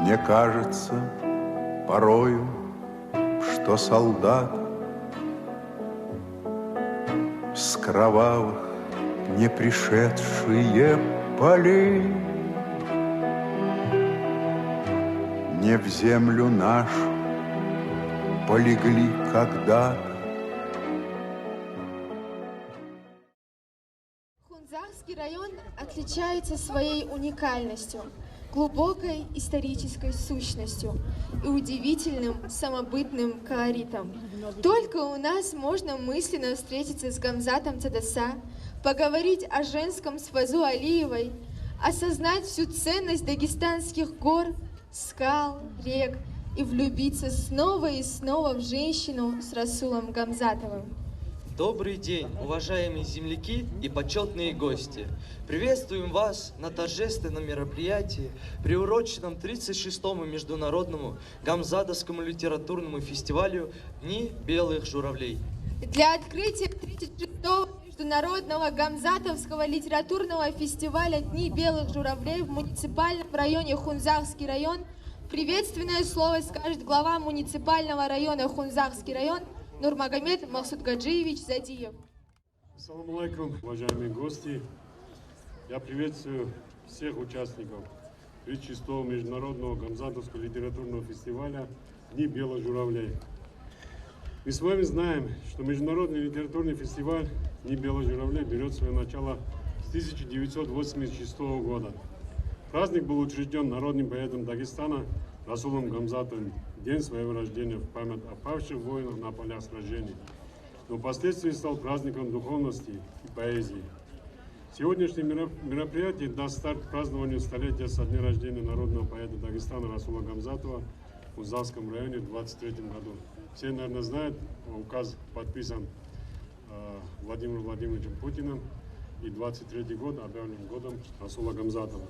Мне кажется порою, что солдат с кровавых не пришедшие полей не в землю нашу полегли когда-то. Хунзарский район отличается своей уникальностью, глубокой исторической сущностью и удивительным самобытным колоритом. Только у нас можно мысленно встретиться с Гамзатом Цадаса, поговорить о женском с Фазу Алиевой, осознать всю ценность дагестанских гор, скал, рек и влюбиться снова и снова в женщину с Расулом Гамзатовым. Добрый день, уважаемые земляки и почетные гости! Приветствуем вас на торжественном мероприятии, приуроченном 36-му международному Гамзатовскому литературному фестивалю «Дни белых журавлей». Для открытия 36-го международного Гамзатовского литературного фестиваля «Дни белых журавлей» в муниципальном районе Хунзарский район приветственное слово скажет глава муниципального района Хунзарский район Нурмагомед Махсудгаджиевич Задиев. Ассаламу алейкум, уважаемые гости. Я приветствую всех участников 36-го международного Гамзатовского литературного фестиваля «Дни белых журавлей». Мы с вами знаем, что Международный литературный фестиваль «Дни белых журавлей» берет свое начало с 1986 года. Праздник был учрежден народным поэтом Дагестана Расулом Гамзатовым в день своего рождения в память о павших воинах на полях сражений, но впоследствии стал праздником духовности и поэзии. Сегодняшнее мероприятие даст старт празднованию столетия со дня рождения народного поэта Дагестана Расула Гамзатова в Хунзарском районе в 23 году. Все, наверное, знают, указ подписан Владимиром Владимировичем Путиным, и 23 год объявлен годом Расула Гамзатова.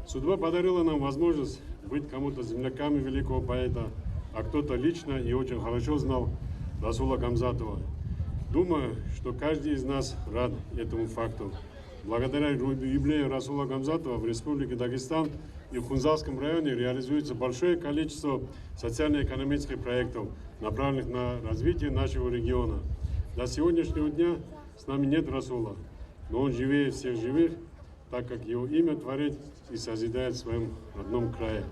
Судьба подарила нам возможность быть кому-то земляками великого поэта, а кто-то лично и очень хорошо знал Расула Гамзатова. Думаю, что каждый из нас рад этому факту. Благодаря юбилею Расула Гамзатова в Республике Дагестан и в Хунзарском районе реализуется большое количество социально-экономических проектов, направленных на развитие нашего региона. До сегодняшнего дня с нами нет Расула, но он живее всех живых, так как его имя творит и созидает в своем родном крае.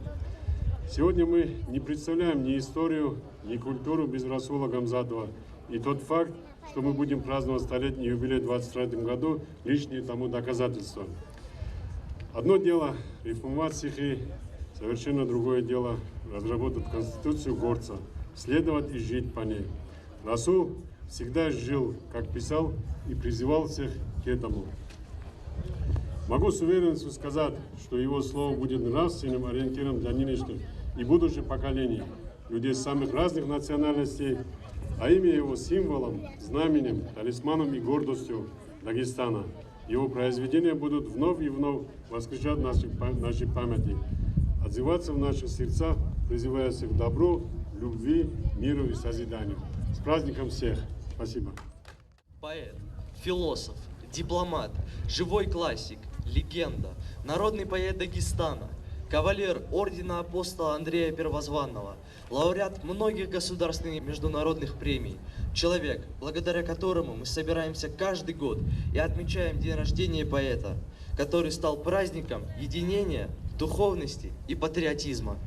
Сегодня мы не представляем ни историю, ни культуру без Расула Гамзатова. И тот факт, что мы будем праздновать столетний юбилей в 2023 году, лишнее тому доказательство. Одно дело реформировать стихи, совершенно другое дело разработать конституцию горца, следовать и жить по ней. Расул всегда жил, как писал, и призывал всех к этому. Могу с уверенностью сказать, что его слово будет нравственным ориентиром для нынешних и будущих поколений, людей самых разных национальностей, а имя его символом, знаменем, талисманом и гордостью Дагестана. Его произведения будут вновь и вновь воскрешать нашей памяти, отзываться в наших сердцах, призывая всех к добру, любви, миру и созиданию. С праздником всех! Спасибо. Поэт, философ, дипломат, живой классик, легенда, народный поэт Дагестана, кавалер ордена апостола Андрея Первозванного, лауреат многих государственных и международных премий, человек, благодаря которому мы собираемся каждый год и отмечаем день рождения поэта, который стал праздником единения, духовности и патриотизма.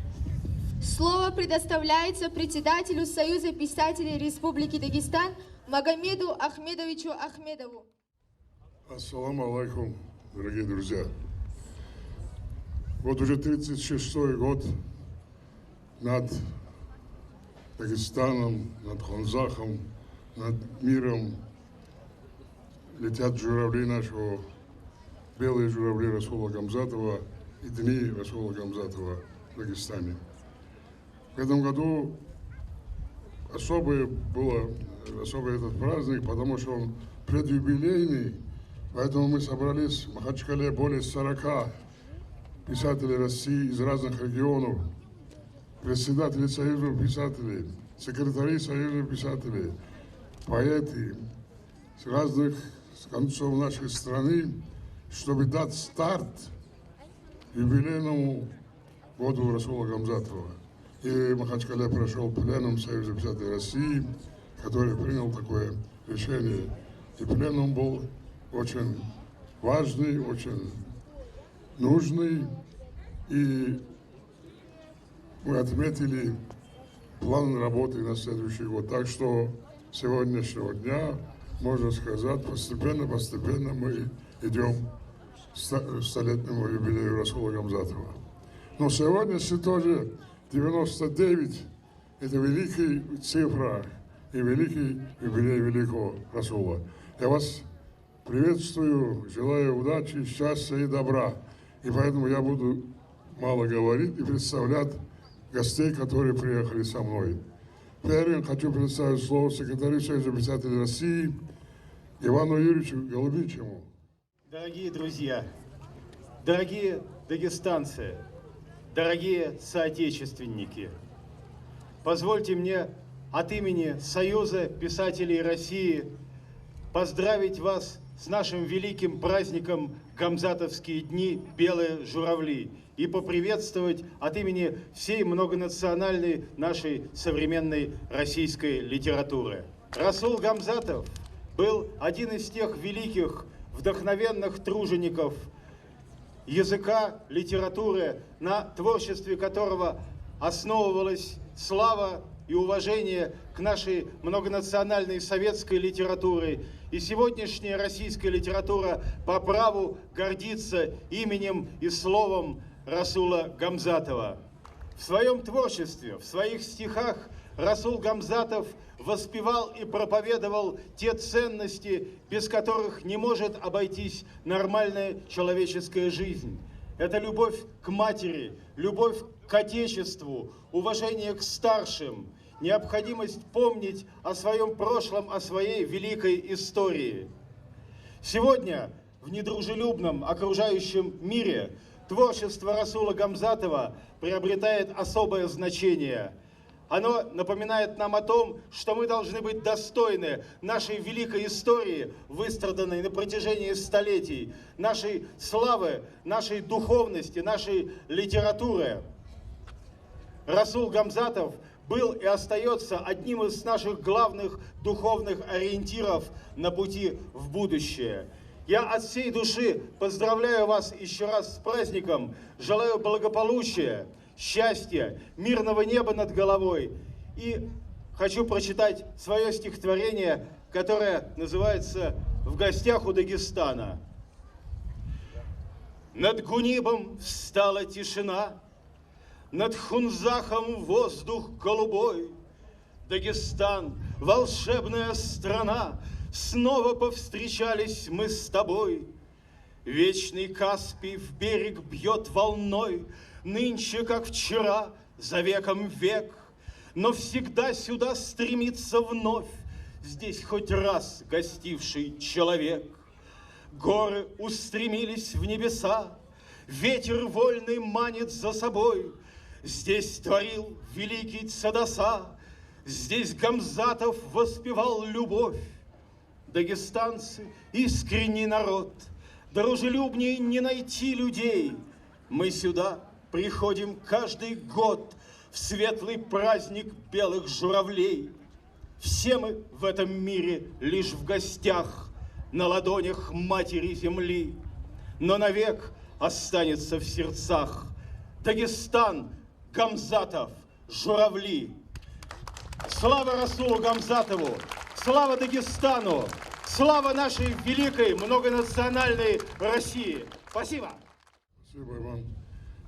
Слово предоставляется председателю Союза писателей Республики Дагестан Магомеду Ахмедовичу Ахмедову. Ассаламу алейкум, дорогие друзья. Вот уже 36-й год над Дагестаном, над Хунзахом, над миром летят журавли нашего, белые журавли Расула Гамзатова и дни Расула Гамзатова в Дагестане. В этом году особый этот праздник, потому что он предюбилейный, поэтому мы собрались в Махачкале более 40 писателей России из разных регионов, председатели Союза писателей, секретари Союза писателей, поэты с разных концов нашей страны, чтобы дать старт юбилейному году Расула Гамзатова. И в Махачкале прошел пленум Союза писателей России, который принял такое решение. И пленум был очень важный, очень нужный. И мы отметили план работы на следующий год. Так что с сегодняшнего дня, можно сказать, постепенно мы идем к столетнему юбилею Расула Гамзатова. Но сегодня тоже 99 – это великая цифра и великий юбилей великого Расула. Я вас приветствую, желаю удачи, счастья и добра. И поэтому я буду мало говорить и представлять гостей, которые приехали со мной. Первым хочу представить слово секретарю Союза писателей России Ивану Юрьевичу Голубичему. Дорогие друзья, дорогие дагестанцы, дорогие соотечественники, позвольте мне от имени Союза писателей России поздравить вас с нашим великим праздником Гамзатовские дни «Белые журавли» и поприветствовать от имени всей многонациональной нашей современной российской литературы. Расул Гамзатов был один из тех великих, вдохновенных тружеников языка, литературы, на творчестве которого основывалась слава и уважение к нашей многонациональной советской литературе. И сегодняшняя российская литература по праву гордится именем и словом Расула Гамзатова. В своем творчестве, в своих стихах Расул Гамзатов воспевал и проповедовал те ценности, без которых не может обойтись нормальная человеческая жизнь. Это любовь к матери, любовь к отечеству, уважение к старшим, необходимость помнить о своем прошлом, о своей великой истории. Сегодня в недружелюбном окружающем мире творчество Расула Гамзатова приобретает особое значение. Оно напоминает нам о том, что мы должны быть достойны нашей великой истории, выстраданной на протяжении столетий, нашей славы, нашей духовности, нашей литературы. Расул Гамзатов был и остается одним из наших главных духовных ориентиров на пути в будущее. Я от всей души поздравляю вас еще раз с праздником, желаю благополучия, счастья, мирного неба над головой. И хочу прочитать свое стихотворение, которое называется «В гостях у Дагестана». Над Гунибом встала тишина, над Хунзахом воздух голубой. Дагестан, волшебная страна, снова повстречались мы с тобой. Вечный Каспий в берег бьет волной, нынче, как вчера, за веком век, но всегда сюда стремится вновь, здесь хоть раз гостивший человек. Горы устремились в небеса, ветер вольный манит за собой. Здесь творил великий Цадаса, здесь Гамзатов воспевал любовь. Дагестанцы — искренний народ, дружелюбнее не найти людей. Мы сюда приходим каждый год в светлый праздник белых журавлей. Все мы в этом мире лишь в гостях на ладонях матери земли, но навек останется в сердцах Дагестан, Гамзатов, журавли. Слава Расулу Гамзатову, слава Дагестану, слава нашей великой многонациональной России. Спасибо. Спасибо, Иван.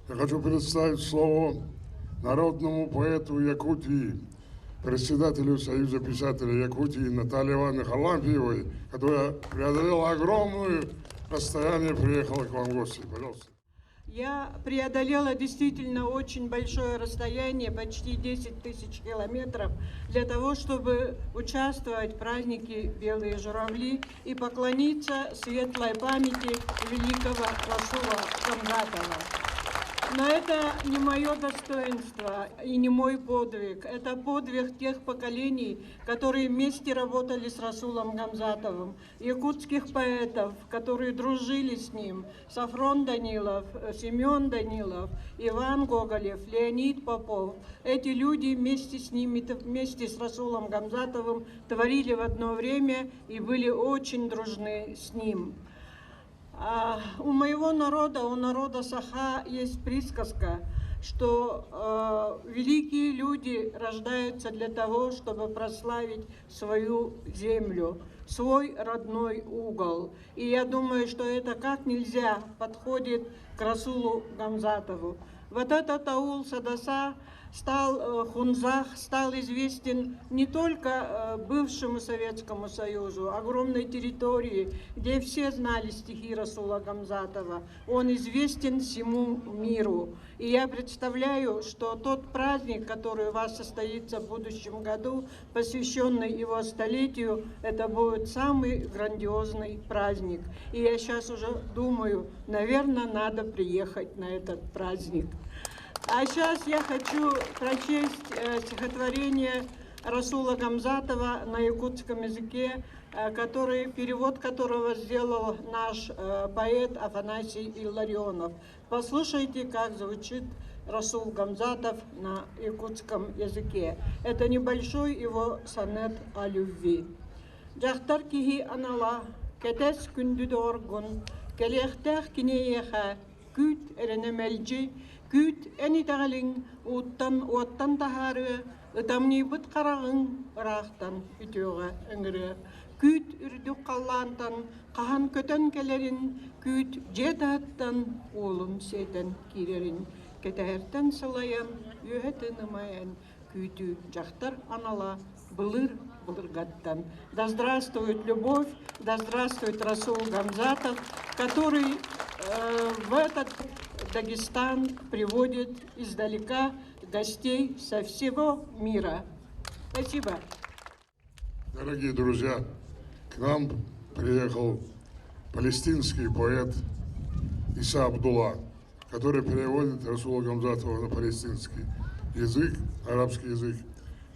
Я хочу представить слово народному поэту Якутии, председателю Союза писателей Якутии Наталье Ивановне Халампиевой, которая преодолела огромное расстояние, приехала к вам в гости. Пожалуйста. Я преодолела действительно очень большое расстояние, почти 10 тысяч километров, для того, чтобы участвовать в празднике «Белые журавли» и поклониться светлой памяти великого Расула Гамзатова. Но это не мое достоинство и не мой подвиг. Это подвиг тех поколений, которые вместе работали с Расулом Гамзатовым, якутских поэтов, которые дружили с ним, Сафрон Данилов, Семен Данилов, Иван Гоголев, Леонид Попов. Эти люди вместе с ними, вместе с Расулом Гамзатовым творили в одно время и были очень дружны с ним. У моего народа, у народа Саха есть присказка, что великие люди рождаются для того, чтобы прославить свою землю, свой родной угол. И я думаю, что это как нельзя подходит к Расулу Гамзатову. Вот этот аул Садаса Хунзах стал известен не только бывшему Советскому Союзу, огромной территории, где все знали стихи Расула Гамзатова. Он известен всему миру. И я представляю, что тот праздник, который у вас состоится в будущем году, посвященный его столетию, это будет самый грандиозный праздник. И я сейчас уже думаю, наверное, надо приехать на этот праздник. А сейчас я хочу прочесть стихотворение Расула Гамзатова на якутском языке, перевод которого сделал наш поэт Афанасий Илларионов. Послушайте, как звучит Расул Гамзатов на якутском языке. Это небольшой его сонет о любви. Жахтар кихи анала, кетес күнді доргун, келехтех кинееха, күт эренемелжи, күт әни тағалың, уаттан тахары, ытамни бұт қарағың, ұрақтан үтеуға үңірі. Күт үрдік қаллантан, қахан көтен келерін, күт жет аттан, олым сетен керерін. Кетәртен сылаян, үйәтін ымаян, күті жақтар анала, былыр-былыргаттан. Да здравствует любовь, да здравствует Расул Гамзатов, который в этот Дагестан приводит издалека гостей со всего мира. Спасибо. Дорогие друзья, к нам приехал палестинский поэт Иса Абдулла, который переводит Расула Гамзатова на палестинский язык, арабский язык.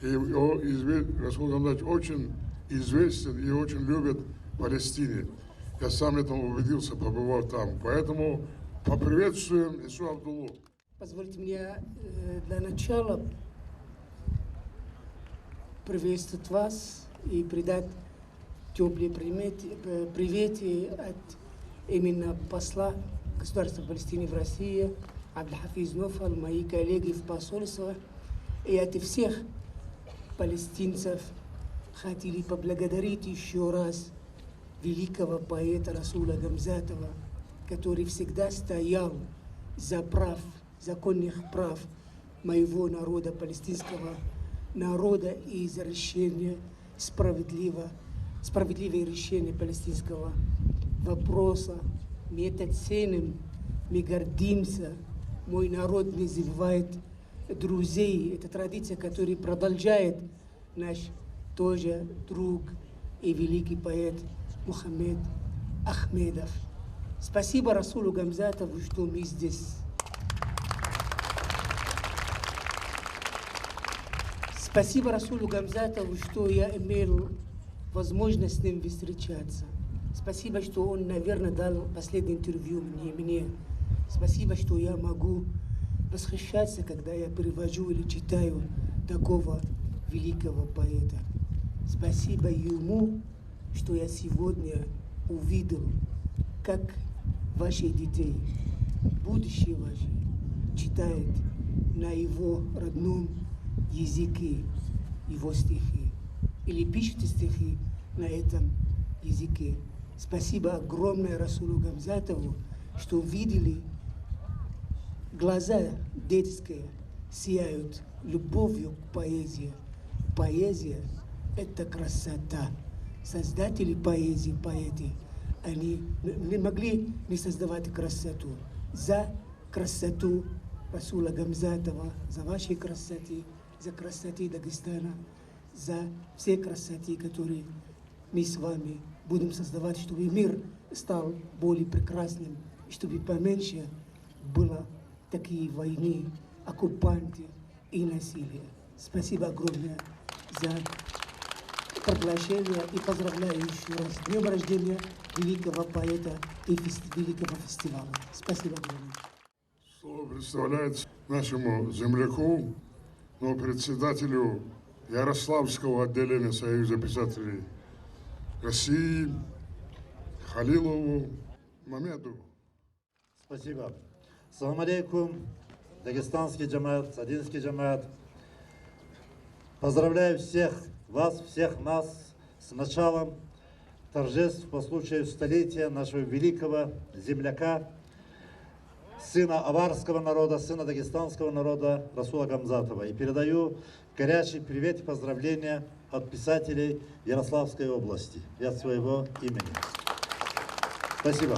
И Расул Гамзатов очень известен и очень любит Палестине. Я сам этому убедился, побывав там. Поэтому поприветствуем Ису Абдуллу. Позвольте мне для начала приветствовать вас и передать теплые приветы от именно посла государства Палестины в России Абдельхафиз Нофал, мои коллеги в посольстве, и от всех палестинцев хотели поблагодарить еще раз великого поэта Расула Гамзатова, который всегда стоял за законных прав моего народа, палестинского народа, и за решение справедливое решение палестинского вопроса. Мы это ценим, мы гордимся. Мой народ не забывает друзей. Это традиция, которая продолжает наш тоже друг и великий поэт Мухаммед Ахмедов. Спасибо Расулу Гамзатову, что мы здесь. Спасибо Расулу Гамзатову, что я имел возможность с ним встречаться. Спасибо, что он, наверное, дал последнее интервью мне. Спасибо, что я могу восхищаться, когда я перевожу или читаю такого великого поэта. Спасибо ему, что я сегодня увидел, как ваши детей, будущее ваше, читает на его родном языке его стихи или пишет стихи на этом языке. Спасибо огромное Расулу Гамзатову, что видели, глаза детские сияют любовью к поэзии. Поэзия – это красота. Создатели поэзии, поэты, они не могли не создавать красоту. За красоту Расула Гамзатова, за ваши красоты, за красоты Дагестана, за все красоты, которые мы с вами будем создавать, чтобы мир стал более прекрасным, чтобы поменьше было такие войны, оккупанты и насилие. Спасибо огромное за приглашение и поздравляю еще раз с днем рождения великого поэта и великого фестиваля. Спасибо огромное. Слово представляется нашему земляку, но председателю Ярославского отделения Союза писателей России Халилову Мамедову. Спасибо. Салам алейкум, дагестанский джамаат, садинский джамаат. Поздравляю всех вас, всех нас с началом торжеств по случаю столетия нашего великого земляка, сына аварского народа, сына дагестанского народа Расула Гамзатова. И передаю горячий привет и поздравления от писателей Ярославской области и от своего имени. Спасибо.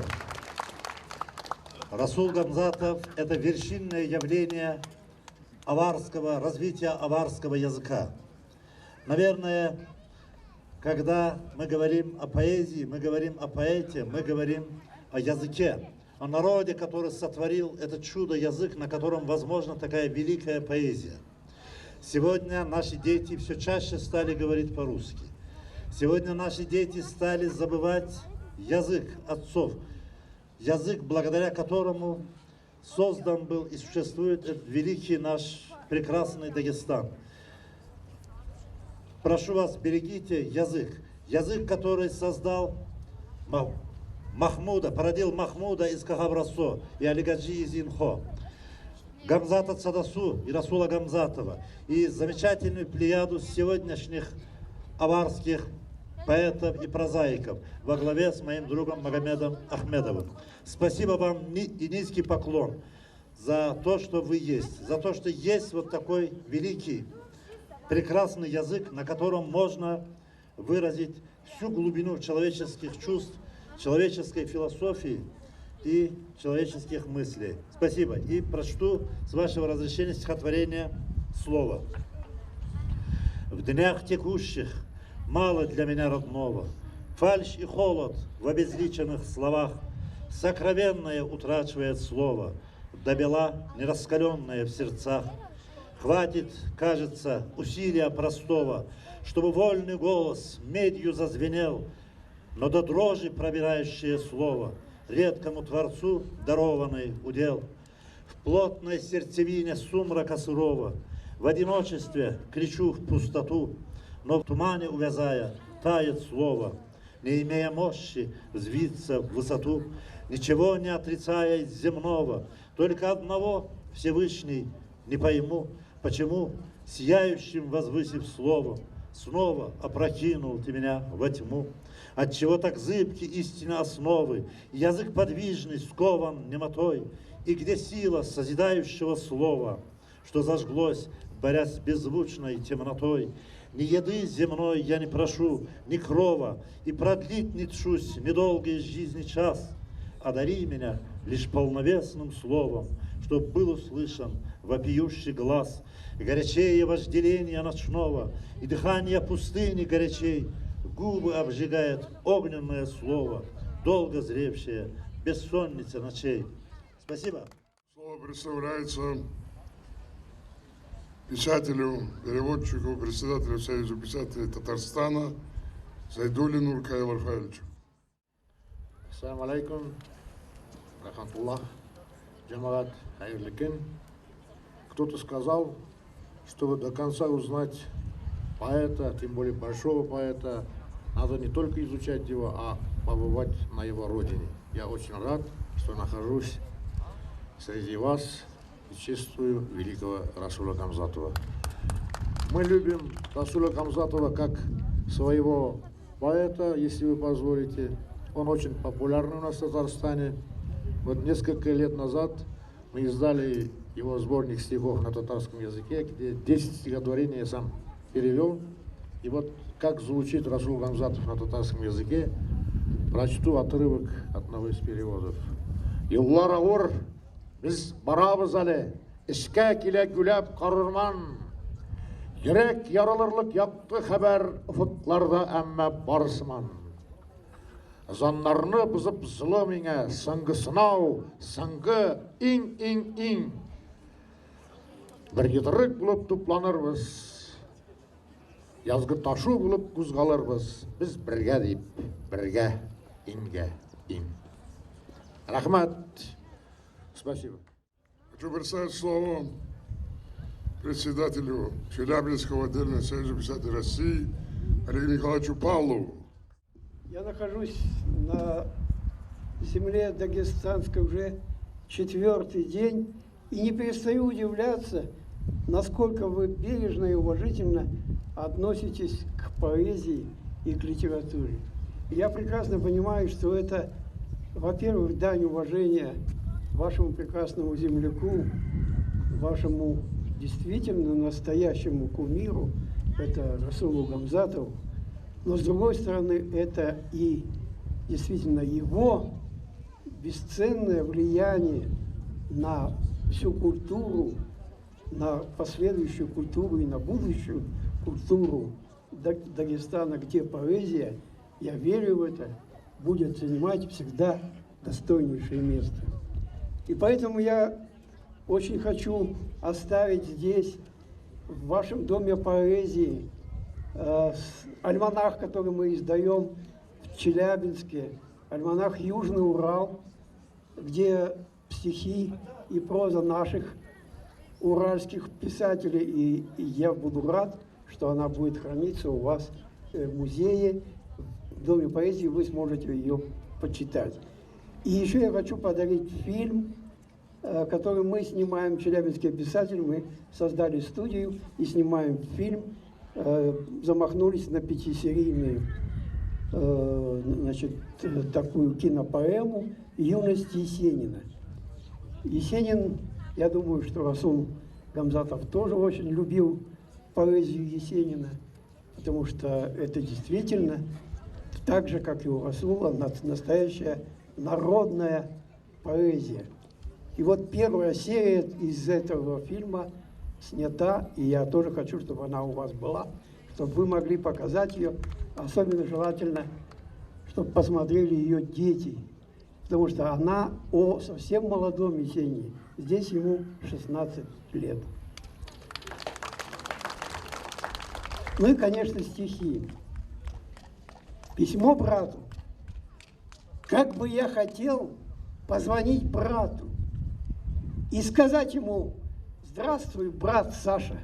Расул Гамзатов – это вершинное явление развития аварского языка. Наверное, когда мы говорим о поэзии, мы говорим о поэте, мы говорим о языке, о народе, который сотворил это чудо-язык, на котором возможна такая великая поэзия. Сегодня наши дети все чаще стали говорить по-русски. Сегодня наши дети стали забывать язык отцов, язык, благодаря которому создан был и существует этот великий наш прекрасный Дагестан. Прошу вас, берегите язык. Язык, который создал Махмуда, породил Махмуда из Кагаврасо и Алигаджи из Инхо, Гамзата Цадасу и Расула Гамзатова, и замечательную плеяду сегодняшних аварских поэтов и прозаиков во главе с моим другом Магомедом Ахмедовым. Спасибо вам и низкий поклон за то, что вы есть, за то, что есть вот такой великий, прекрасный язык, на котором можно выразить всю глубину человеческих чувств, человеческой философии и человеческих мыслей. Спасибо. И прочту, с вашего разрешения, стихотворение «Слово». В днях текущих мало для меня родного, фальшь и холод в обезличенных словах, сокровенное утрачивает слово, до бела нераскаленное в сердцах. Хватит, кажется, усилия простого, чтобы вольный голос медью зазвенел, но до дрожи пробирающее слово редкому Творцу дарованный удел. В плотной сердцевине сумрака сырого, в одиночестве кричу в пустоту, но в тумане увязая тает слово, не имея мощи взвиться в высоту, ничего не отрицая из земного, только одного Всевышний не пойму, почему, сияющим возвысив словом, снова опрокинул ты меня во тьму. Отчего так зыбки истинно основы, язык подвижный скован немотой, и где сила созидающего слова, что зажглось, борясь с беззвучной темнотой. Ни еды земной я не прошу, ни крова, и продлить не тшусь недолгий жизни час. Одари меня лишь полновесным словом, чтоб был услышан вопиющий глаз, горячее вожделение ночного и дыхание пустыни горячей, губы обжигает огненное слово, долго зревшее бессонница ночей. Спасибо. Слово представляется писателю, переводчику, председателю Союза писателей Татарстана Зайдуллину Рукаилу Рафаэльевичу. Ассаламу алейкум, рахматуллах, джамаат хайрликин. Кто-то сказал, чтобы до конца узнать поэта, тем более большого поэта, надо не только изучать его, а побывать на его родине. Я очень рад, что нахожусь среди вас и чествую великого Расула Гамзатова. Мы любим Расула Гамзатова как своего поэта, если вы позволите. Он очень популярный у нас в Татарстане. Вот несколько лет назад мы издали его сборник стихов на татарском языке, где 10 стихотворений я сам перевел. И вот как звучит Расул Гамзатов на татарском языке, прочту отрывок одного из переводов. Yıllar ağır, biz barabız әлі, ішке келе gülep qarırman. Yürek yarılırlık yaptı haber ufuklarda әмме барысыман. Заннарны бузып злы миңа, сыңгы сынау, сыңгы иң. Бір кетірік болып тупланырбыз, язгы ташу болып кузгалырбыз, біз бірге дейіп, бірге, инге, ин. Рахмат. Спасибо. Хочу представить слово председателю Челябинского отдельного союза писателей России Олегу Николаевичу Павлову. Я нахожусь на земле дагестанской уже 4-й день и не перестаю удивляться, насколько вы бережно и уважительно относитесь к поэзии и к литературе. Я прекрасно понимаю, что это, во-первых, дань уважения вашему прекрасному земляку, вашему действительно настоящему кумиру, это Расулу Гамзатову, но с другой стороны, это и действительно его бесценное влияние на всю культуру, на последующую культуру и на будущую культуру Дагестана, где поэзия, я верю в это, будет занимать всегда достойнейшее место. И поэтому я очень хочу оставить здесь, в вашем доме поэзии, альманах, который мы издаем в Челябинске, альманах «Южный Урал», где стихи и проза наших уральских писателей, и я буду рад, что она будет храниться у вас в музее, в Доме поэзии, вы сможете ее почитать. И еще я хочу подарить фильм, который мы снимаем, челябинские писатели, мы создали студию и снимаем фильм, замахнулись на 5-серийную, значит, такую кинопоэму «Юность Есенина». Есенин, я думаю, что Расул Гамзатов тоже очень любил поэзию Есенина, потому что это действительно, так же, как и у Расула, настоящая народная поэзия. И вот первая серия из этого фильма снята, и я тоже хочу, чтобы она у вас была, чтобы вы могли показать ее. Особенно желательно, чтобы посмотрели ее дети, потому что она о совсем молодом Есенине. Здесь ему 16 лет. Ну и, конечно, стихи. Письмо брату. Как бы я хотел позвонить брату и сказать ему: здравствуй, брат Саша.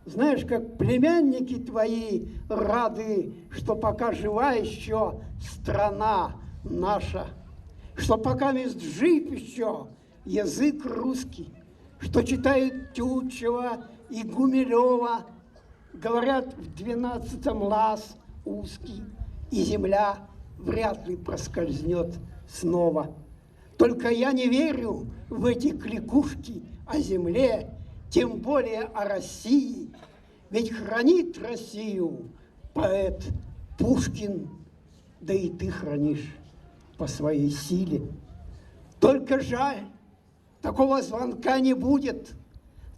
Знаешь, как племянники твои рады, что пока жива еще страна наша, что пока мест жив еще язык русский, что читают Тютчева и Гумилева, говорят в 12-м лаз узкий, и земля вряд ли проскользнет снова. Только я не верю в эти кликушки о земле, тем более о России, ведь хранит Россию поэт Пушкин, да и ты хранишь по своей силе. Только жаль, такого звонка не будет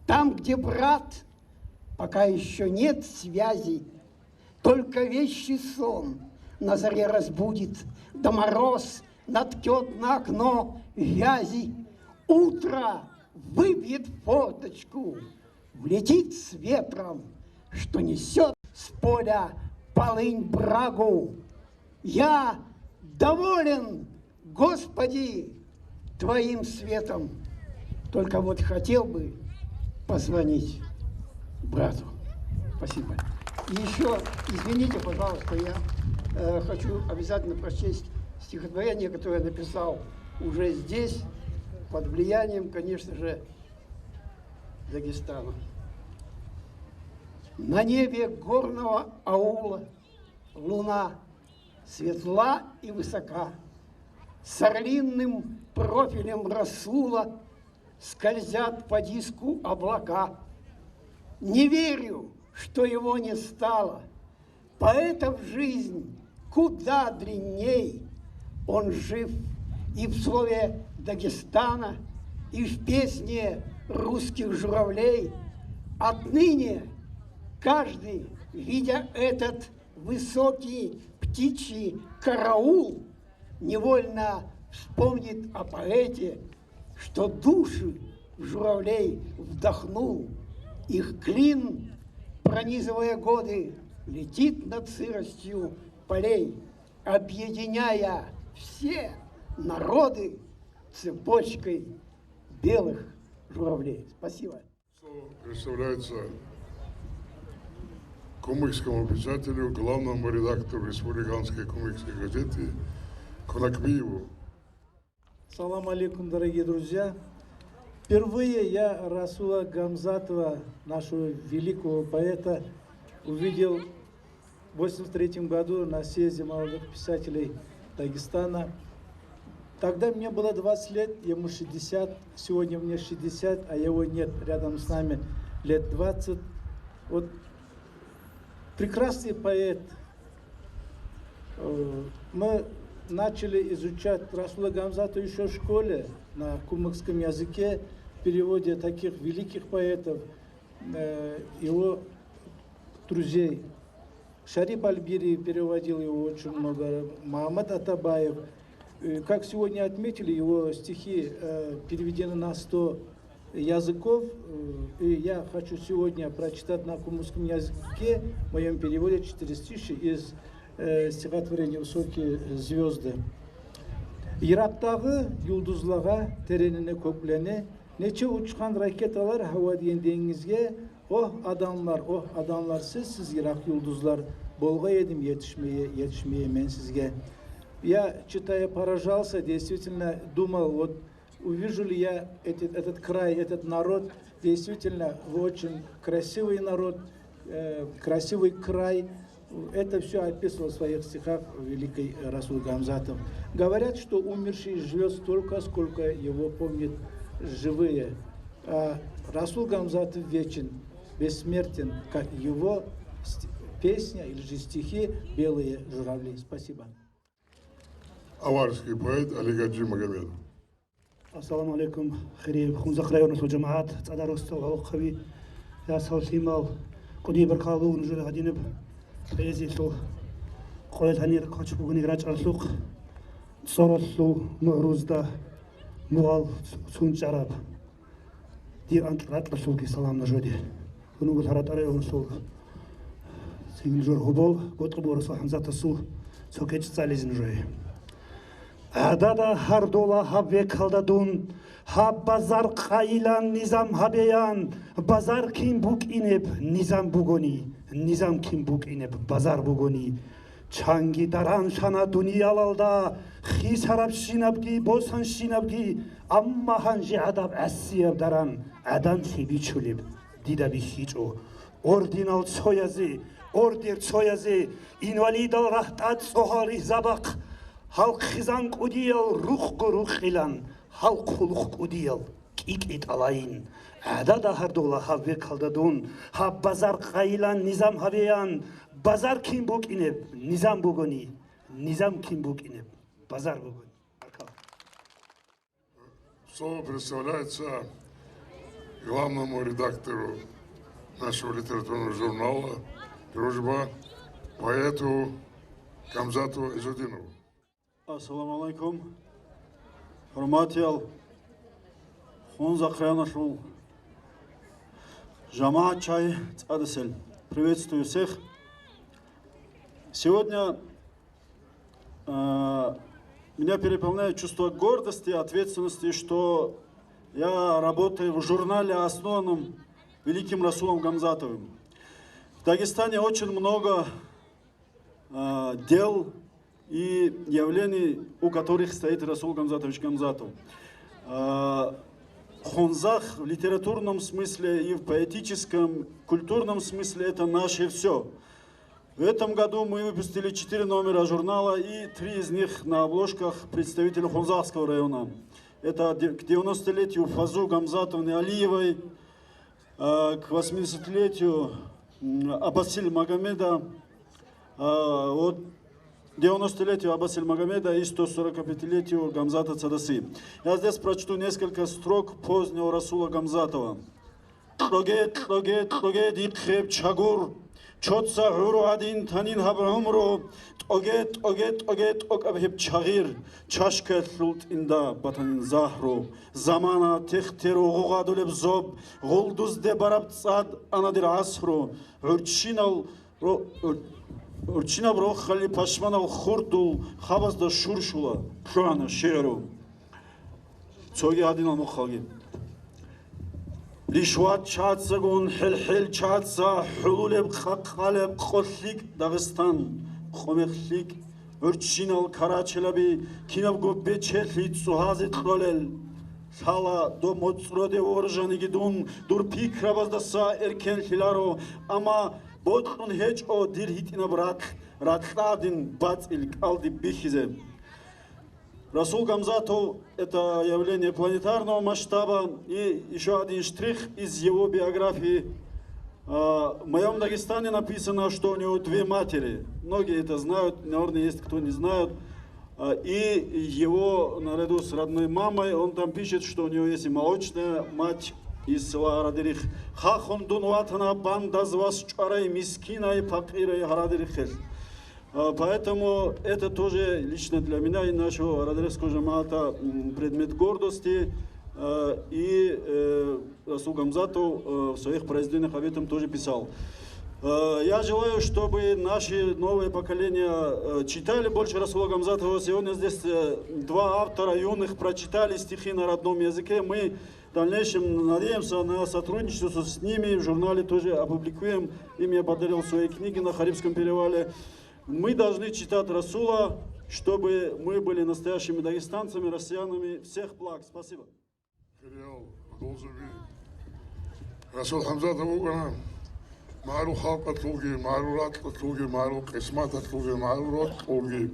там, где брат, пока еще нет связи, только вещий сон на заре разбудит, да мороз наткет на окно вязи. Утро выбьет форточку, влетит с ветром, что несет с поля полынь брагу. Я доволен, Господи, Твоим светом, только вот хотел бы позвонить брату. Спасибо. И еще, извините, пожалуйста, я хочу обязательно прочесть стихотворение, которое я написал уже здесь, под влиянием, конечно же, Дагестана. На небе горного аула луна светла и высока, с орлиным профилем Расула скользят по диску облака. Не верю, что его не стало. Поэтов жизнь куда длинней. Он жив и в слове Дагестана, и в песне русских журавлей. Отныне каждый, видя этот высокий птичий караул, невольно вспомнит о поэте, что души в журавлей вдохнул, их клин, пронизывая годы, летит над сыростью полей, объединяя все народы цепочкой белых журавлей. Спасибо. Представляется кумыкскому писателю, главному редактору республиканской кумыкской газеты Конакбиеву. Салам алейкум, дорогие друзья. Впервые я Расула Гамзатова, нашего великого поэта, увидел в 1983 году на съезде молодых писателей Дагестана. Тогда мне было 20 лет, ему 60, сегодня мне 60, а его нет рядом с нами лет 20. Вот прекрасный поэт. Мы начали изучать Расула Гамзатова еще в школе на кумыкском языке, в переводе таких великих поэтов, его друзей. Шарип Альбири переводил его очень много, Мухаммад Атабаев. Как сегодня отметили, его стихи переведены на 100 языков. И я хочу сегодня прочитать на кумыкском языке, в моем переводе, 4 стиха из стихотворения «Высокие звезды». Ирактағы юлдызларға тереніне көклене, нече ұшқан ракеталар хауа дейін деңізге, адамлар, сіз Ирак юлдызлар, болға едім етішмeye мен сізге. Я, читая, поражался, действительно думал, вот увижу ли я этот край, этот народ, действительно очень красивый народ, красивый край. Это все описывал в своих стихах великий Расул Гамзатов. Говорят, что умерший живет столько, сколько его помнят живые. А Расул Гамзатов вечен, бессмертен, как его песня или же стихи «Белые журавли». Спасибо. Аварский поэт Алигаджи Магомедов. Ассаламу алейкум, хирib, хунзақ районысы жамаат, цадар ұстал ауқави, ясал симал, құди бір қалуын жүрі ғадиніп, поэзиясыл, қолай танир қачып бүгін играч арсуқ, сорасу мұғрузда, мұғал сун жараб, дир антратласул ки саламна жоди. Бұныңғы таратары ұнсул, сеңіл жор хубол, ғотқы борысы хамзатасул, сокеч залезін жой. Адада хардола хабве калдадун, хаб базар қайлан низам хабеян, базар ким бук инеп, низам бугони, низам ким бук инеп, базар бугони. Чанги даран шана дуниялалда, хи сараб шинабги, босан шинабги, амма ханжи адаб әссияб даран, адан себе чулеб, дидаби хичо. Ординал цоязи, ордер цоязи, инвалидал рахтат сохари забақ, Халк хизан кудиял, рух рух илан, халк хулух кудиял, кикит алайын. Адада хардола хавве калдадун, хаб базар қайлан низам хавеян, базар ким бук инеп, низам бугони, низам ким бук инеп, базар бугони. Слово представляется главному редактору нашего литературного журнала «Дружба», поэту Гамзату Изудинову. Ассаламу алейкум. Хурматиял Хунзақ районашул Жамаат Чай Цадасель. Приветствую всех. Сегодня меня переполняет чувство гордости и ответственности, что я работаю в журнале, основанном великим Расулом Гамзатовым. В Дагестане очень много дел и явлений, у которых стоит Расул Гамзатович Гамзатов. Хунзах в литературном смысле и в поэтическом, культурном смысле это наше все. В этом году мы выпустили 4 номера журнала, и 3 из них на обложках представителей Хунзахского района. Это к 90-летию Фазу Гамзатовны Алиевой, к 80-летию Аббасиль Магомеда, от 90-летию Аббасиль Магомеда и 145-летию Гамзата Цадасы. Я здесь прочту несколько строк позднего Расула Гамзатова. чотса гуру один танин хаб умру огет окабхеб чагир чашка султ инда батанин захру замана техтеру гугадулеб зоб гулдуз де бараб цад анадир асру урчинал бро хали пашманал хурдул хабаз да шуршула пшана шеру цоги адинал мухаги ришват чатсагун хил чатса хулулеб хақалеб қослик Дагестан خمخلیک ارچینال کارچلابی کیناب گوبه چهلیت سوهازت خالل سالا دو مطرده ورژانی گدون دور پیک رابزدسا ارکن خیلارو اما بودخون هیچ او دیر هیتینا برات راتخادین бац илк алди бихизе. Расул Гамзатов – это явление планетарного масштаба и еще один штрих из его биографии. В моем Дагестане написано, что у него две матери. Многие это знают, наверное, есть кто не знает. И его, наряду с родной мамой, он там пишет, что у него есть и молочная мать из села Арадирих. Хахон дунватана банда звас чарай мискина и пакира и Арадирихес. Поэтому это тоже лично для меня и нашего Арадирихского джамаата предмет гордости. И Расул Гамзатов в своих произведениях об этом тоже писал. Я желаю, чтобы наши новые поколения читали больше Расула Гамзатова. Сегодня здесь два автора юных прочитали стихи на родном языке. Мы в дальнейшем надеемся на сотрудничество с ними. В журнале тоже опубликуем. Им я подарил свои книги на Харибском перевале. Мы должны читать Расула, чтобы мы были настоящими дагестанцами, россиянами. Всех благ. Спасибо. رسول حمزة أبونا معلو خلق تلقي معلو رات تلقي معلو قسمات تلقي معلو رات تلقي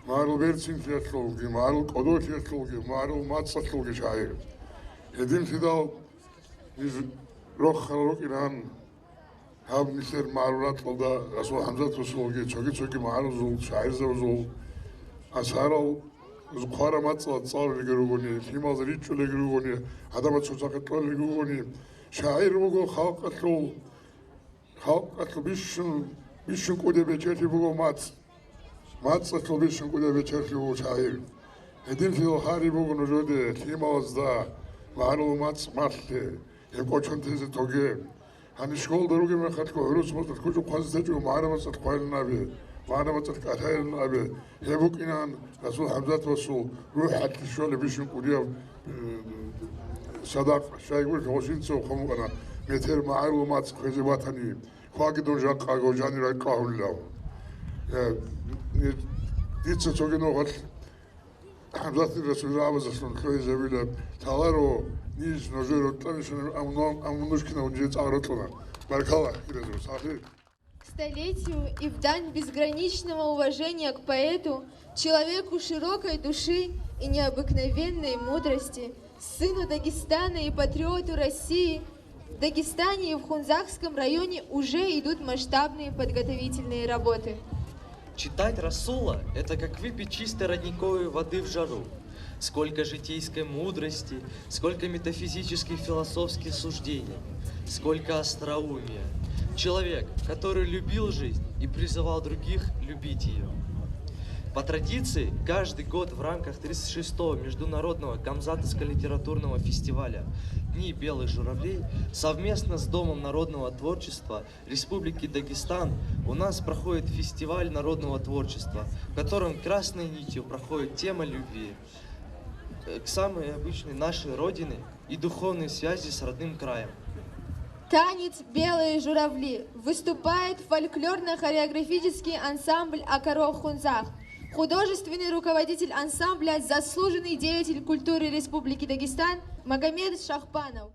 معلو بيرسين تلقي معلو قدوش تلقي معلو ماتس تلقي شاعر هدين فدال روح إلهان هاب نسير معلو رات تلقي رسول حمزة تلقي تشوكي معلو زول شاعر زول أسهرال زخارة ماتسا تصار لجروجوني في مازريتشو لجروجوني هذا ما تشوفك تطلع لجروجوني شاعر بقول خلقتلو بيشن كودا بيشتري بقول ماتس تلو بيشن كودا بيشتري بقول شاعر هدين في الخاري بقول نجود في مازدا معلومات مارتة يبقى شنطة توجه هنشغل دروجي من خدكو هروس مصر كوجو قصدي جو معلومات تقويل النبي معنا بترك أثير النبي يبوك إن رسول حمزة رسول روح حتى الشغل بيشون كليا صدق شيء يقول كوشين سو خمو أنا مثير معلومات خزيباتني خواجد وجاك عجوجاني رأيكاه الله ديت سوكينو غل حمزة الرسول عباس أصلا خير زبيله تغيروا نيج نجور تانيشون أمنوش كنا ونجيت عرضنا بارك الله كده صحيح. Столетию и в дань безграничного уважения к поэту, человеку широкой души и необыкновенной мудрости, сыну Дагестана и патриоту России, в Дагестане и в Хунзахском районе уже идут масштабные подготовительные работы. Читать Расула – это как выпить чистой родниковой воды в жару. Сколько житейской мудрости, сколько метафизических философских суждений, сколько остроумия. Человек, который любил жизнь и призывал других любить ее. По традиции, каждый год в рамках 36-го Международного Гамзатовско-литературного фестиваля «Дни белых журавлей» совместно с Домом народного творчества Республики Дагестан у нас проходит фестиваль народного творчества, в котором красной нитью проходит тема любви к самой обычной нашей родине и духовной связи с родным краем. Танец «Белые журавли» выступает фольклорно-хореографический ансамбль «Акаро Хунзах». Художественный руководитель ансамбля, заслуженный деятель культуры Республики Дагестан Магомед Шахпанов.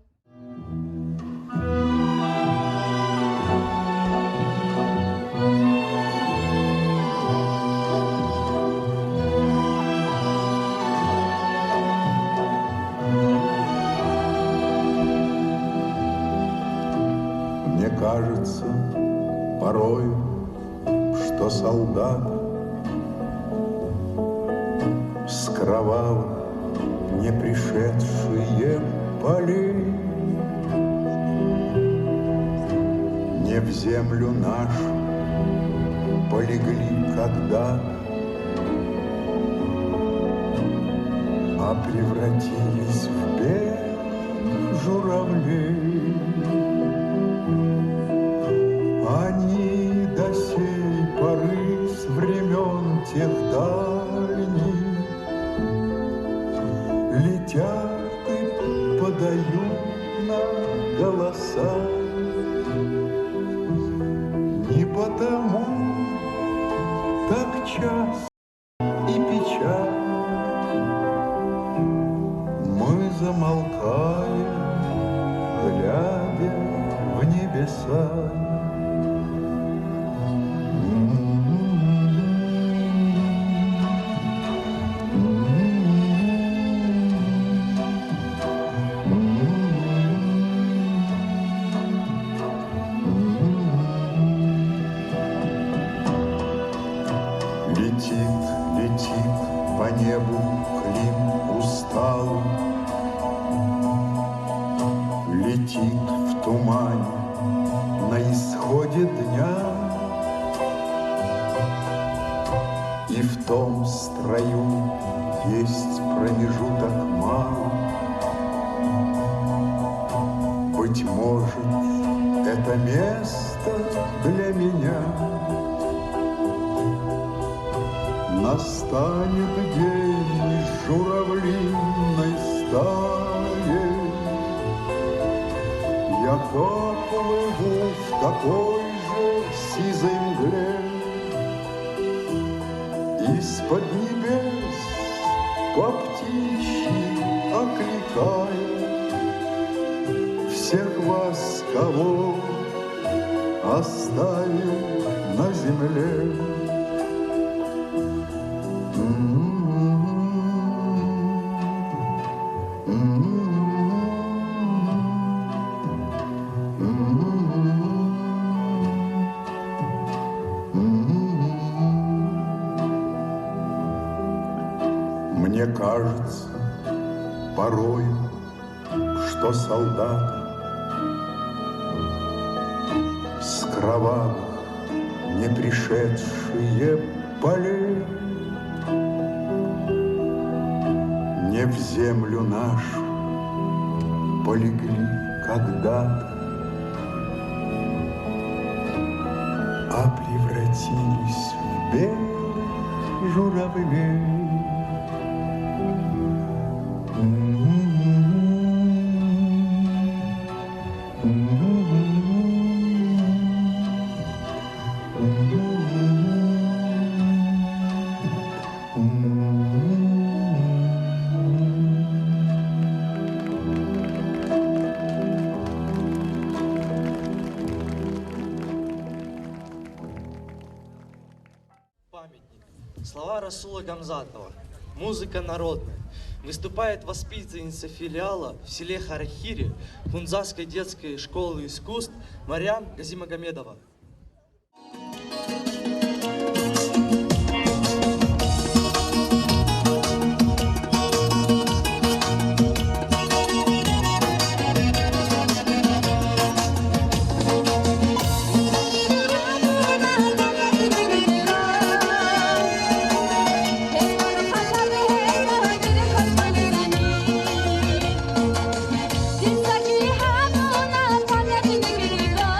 Мне кажется порой, что солдат с кровавых не пришедшие полей не в землю нашу полегли когда, а превратились в белых журавлей. Они до сей поры с времен тех дальних летят и подают нам голоса. Не потому так часто и печаль мы замолкаем, глядя в небеса. Летит по небу клин усталый, летит в тумане на исходе дня, и в том строю есть промежуток малый. Быть может, это место для меня. Настанет день с журавлиной стаей, я поплыву в такой же сизой мгле. Из-под небес по птичьи окликая всех вас, кого оставил на земле. Мне кажется порою, что солдаты с кровавых не пришедшие полей не в землю нашу полегли когда-то, а превратились в белых журавлей. Памятник. Слова Расула Гамзатова. Музыка народная. Выступает воспитанница филиала в селе Харахире Хунзасской детской школы искусств Марьям Газимагомедова. Zindagi hamuna pandemi girigo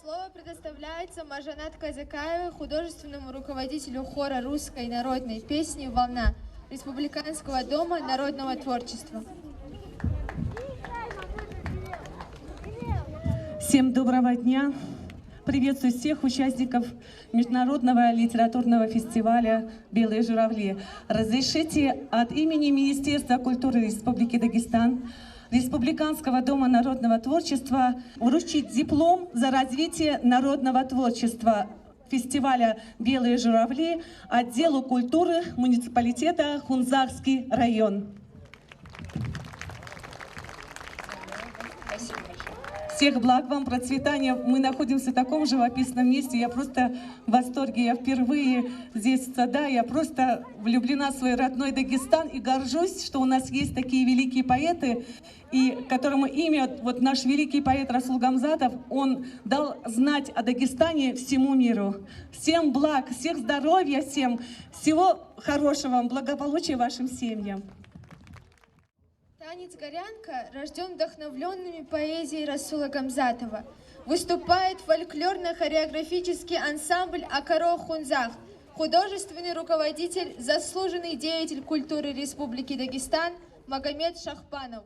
Слово предоставляется Маржанат Казакаевой, художественному руководителю хора русской народной песни «Волна» Республиканского дома народного творчества. Всем доброго дня! Приветствую всех участников Международного литературного фестиваля «Белые журавли». Разрешите от имени Министерства культуры Республики Дагестан, Республиканского дома народного творчества вручить диплом за развитие народного творчества фестиваля «Белые журавли» отделу культуры муниципалитета Хунзарский район. Всех благ вам, процветания. Мы находимся в таком живописном месте. Я просто в восторге. Я впервые здесь в сада. Я просто влюблена в свой родной Дагестан и горжусь, что у нас есть такие великие поэты, и которому имя, вот наш великий поэт Расул Гамзатов, он дал знать о Дагестане всему миру. Всем благ, всех здоровья, всем всего хорошего, благополучия вашим семьям. Танец «Горянка» рожден вдохновленными поэзией Расула Гамзатова. Выступает фольклорно-хореографический ансамбль «Акаро Хунзах», художественный руководитель, заслуженный деятель культуры Республики Дагестан Магомед Шахпанов.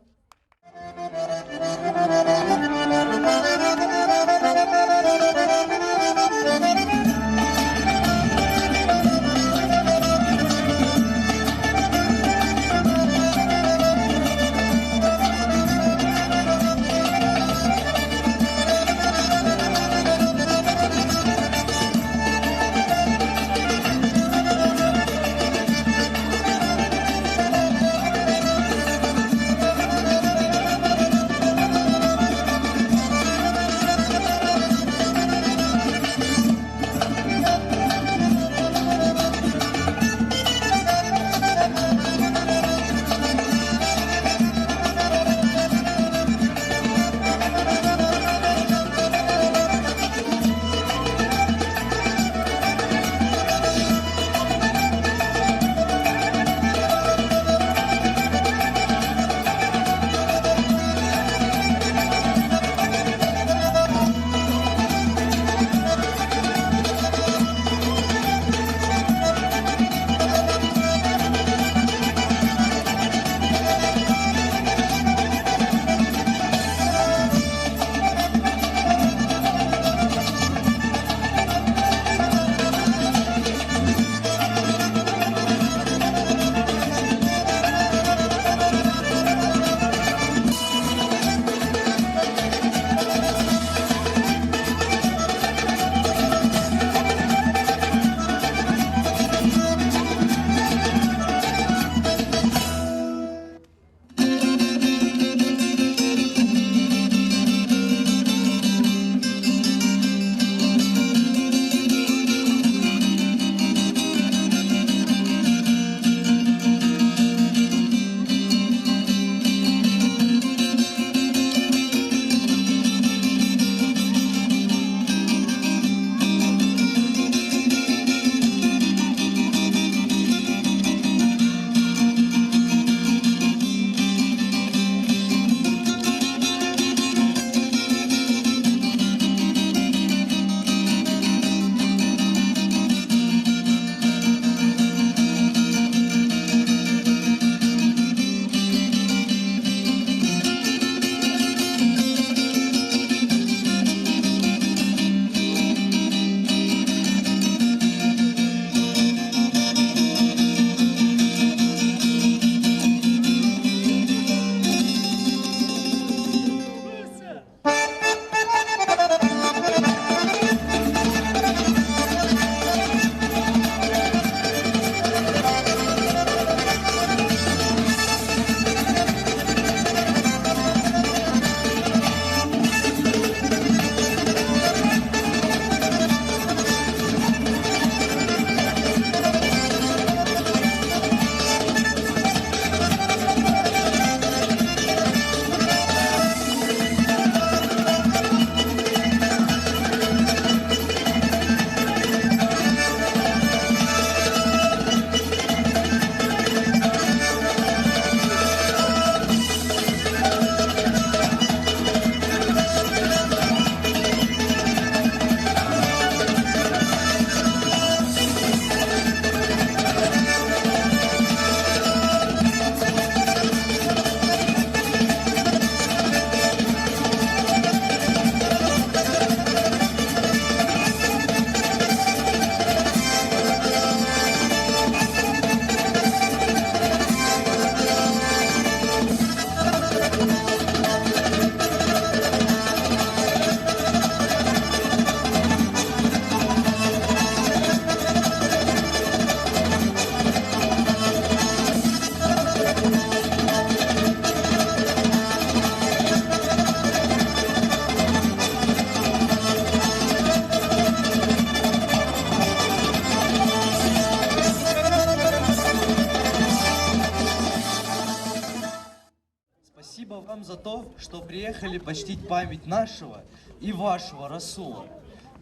вам за то, что приехали почтить память нашего и вашего Расула.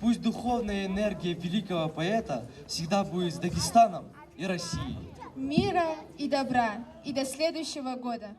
Пусть духовная энергия великого поэта всегда будет с Дагестаном и Россией. Мира и добра. И до следующего года.